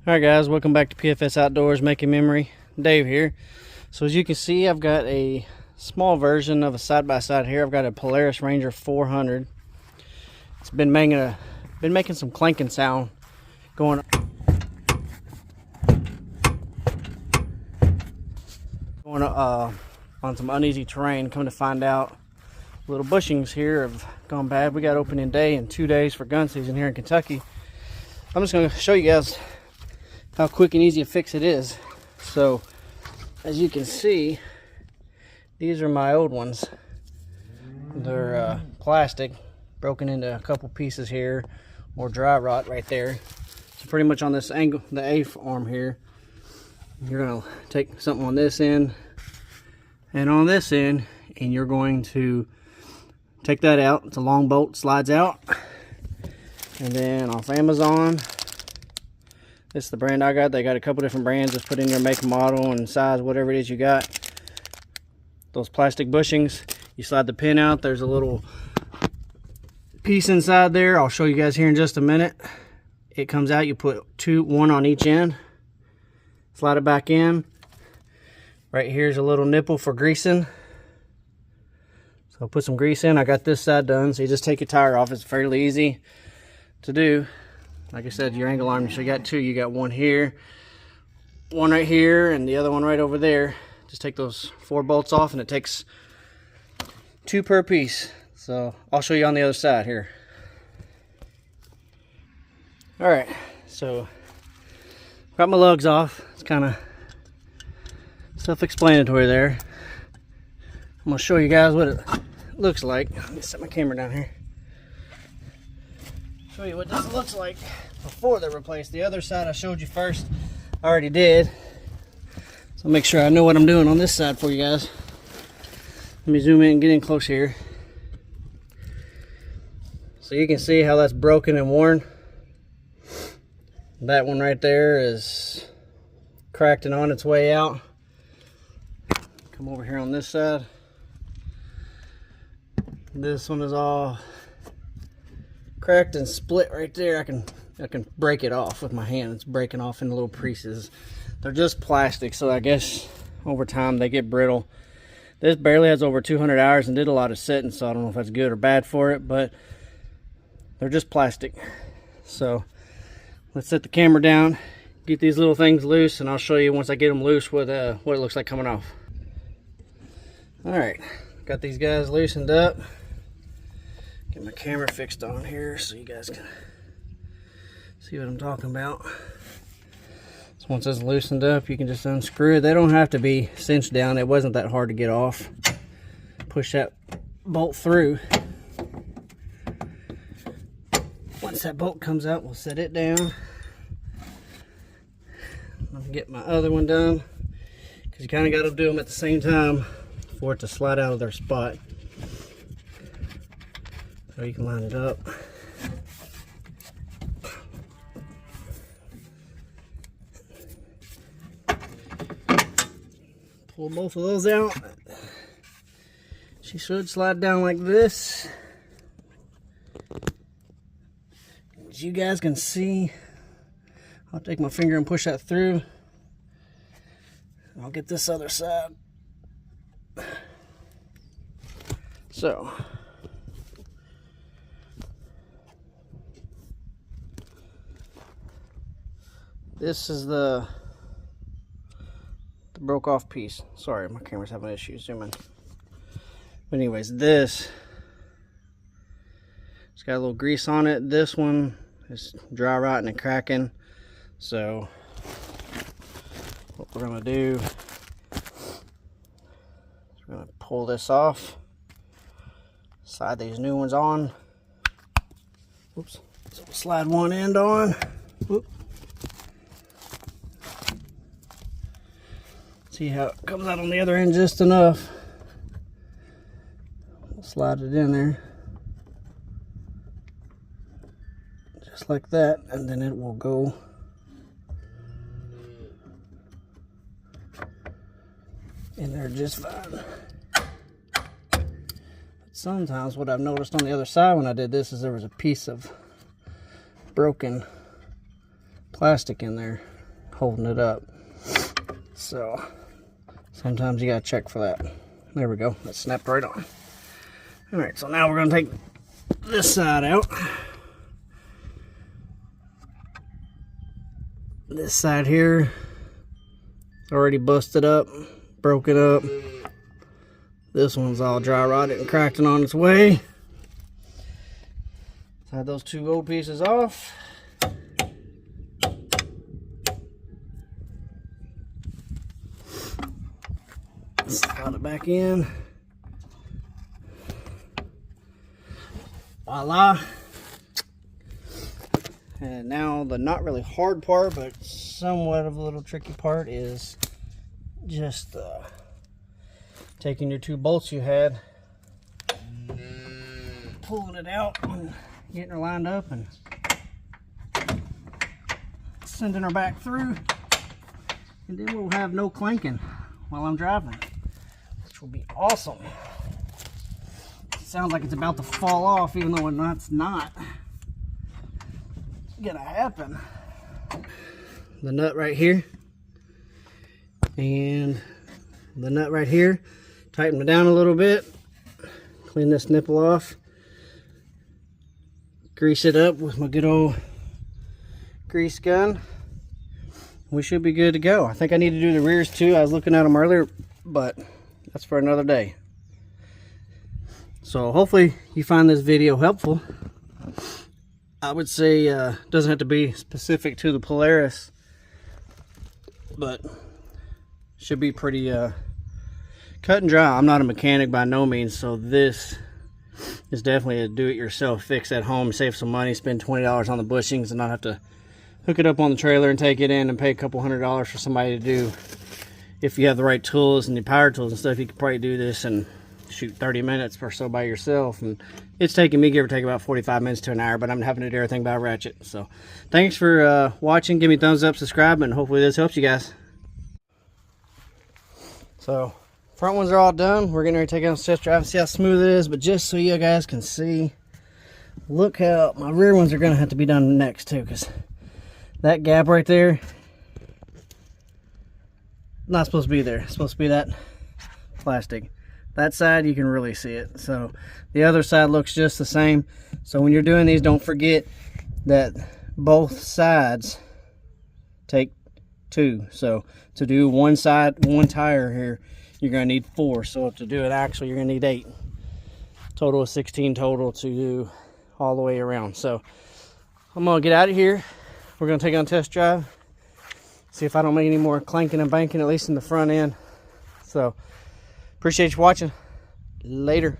Alright guys, welcome back to PFS Outdoors Making Memory. Dave here. So as you can see, I've got a small version of a side-by-side here. I've got a Polaris Ranger 400. It's been making some clanking sound going on some uneasy terrain. Come to find out, little bushings here have gone bad. We got opening day in 2 days for gun season here in Kentucky. I'm just going to show you guys how quick and easy a fix it is. So as you can see, these are my old ones. They're plastic, broken into a couple pieces here, or dry rot right there. So pretty much on this angle, the A arm here, you're going to take something on this end and on this end, and you're going to take that out. It's a long bolt, slides out. And then off Amazon, this is the brand I got. They got a couple different brands. Just put in your make, model, and size, whatever it is you got. Those plastic bushings, you slide the pin out. There's a little piece inside there. I'll show you guys here in just a minute. It comes out. You put one on each end. Slide it back in. Right here's a little nipple for greasing. So I'll put some grease in. I got this side done. So you just take your tire off. It's fairly easy to do. Like I said, your angle arm, so you got two. You got one here, one right here, and the other one right over there. Just take those 4 bolts off, and it takes 2 per piece. So I'll show you on the other side here. All right, so got my lugs off. It's kind of self-explanatory there. I'm gonna show you guys what it looks like. Let me set my camera down here. Show you what this looks like before they're replaced. The other side I showed you first, I already did. So make sure I know what I'm doing on this side for you guys. Let me zoom in and get in close here. So you can see how that's broken and worn. That one right there is cracked and on its way out. Come over here on this side. This one is all cracked and split right there. I can break it off with my hand. It's breaking off into little pieces. They're just plastic, so I guess over time they get brittle. This barely has over 200 hours and did a lot of sitting, so I don't know if that's good or bad for it, but they're just plastic. So let's set the camera down, get these little things loose, and I'll show you once I get them loose what it looks like coming off. All right, got these guys loosened up. Get my camera fixed on here so you guys can see what I'm talking about. So once it's loosened up, you can just unscrew it. They don't have to be cinched down. It wasn't that hard to get off. Push that bolt through. Once that bolt comes out, we'll set it down. I'm gonna get my other one done, because you kind of got to do them at the same time for it to slide out of their spot. So you can line it up. Pull both of those out. She should slide down like this. As you guys can see, I'll take my finger and push that through. I'll get this other side. So this is the broke off piece. Sorry, my camera's having issues zooming. But anyways, it's got a little grease on it. This one is dry rotting and cracking. So what we're gonna do is we're gonna pull this off, slide these new ones on. Oops. So we'll slide one end on. Whoop. See how it comes out on the other end just enough. We'll slide it in there. Just like that, and then it will go in there just fine. But sometimes what I've noticed on the other side when I did this is there was a piece of broken plastic in there. holding it up. So sometimes you gotta check for that. There we go, that snapped right on. All right, so now we're gonna take this side out. This side here, already busted up, broken up. This one's all dry rotted and cracked and on its way. Slide those two gold pieces off. Slide it back in. Voila. And now the not really hard part, but somewhat of a little tricky part is just taking your two bolts you had, pulling it out and getting her lined up and sending her back through, and then we'll have no clanking while I'm driving, which will be awesome. It sounds like it's about to fall off, even though it's not gonna happen. The nut right here and the nut right here, tighten it down a little bit, clean this nipple off, grease it up with my good old grease gun. We should be good to go. I think I need to do the rears too. I was looking at them earlier, but that's for another day. So hopefully you find this video helpful. I would say doesn't have to be specific to the Polaris, but should be pretty cut and dry. I'm not a mechanic by no means, so this is definitely a do-it-yourself fix at home. Save some money, spend $20 on the bushings, and not have to hook it up on the trailer and take it in and pay a couple $100 for somebody to do. If you have the right tools and the power tools and stuff, you could probably do this in shoot 30 minutes or so by yourself. And it's taking me give or take about 45 minutes to an hour, but I'm having to do everything by ratchet. So thanks for watching. Give me a thumbs up, subscribe, and hopefully this helps you guys. So front ones are all done. We're getting ready to take it on a test drive and see how smooth it is, but just so you guys can see, look how my rear ones are going to have to be done next too, because that gap right there, not supposed to be there. It's supposed to be that plastic. That side you can really see it. So the other side looks just the same. So when you're doing these, don't forget that both sides take 2. So to do one side, one tire here, you're going to need 4. So to do it actually, you're going to need 8. Total of 16 total to do all the way around. So I'm going to get out of here. We're going to take it on a test drive. See if I don't make any more clanking and banking, at least in the front end. So appreciate you watching. Later.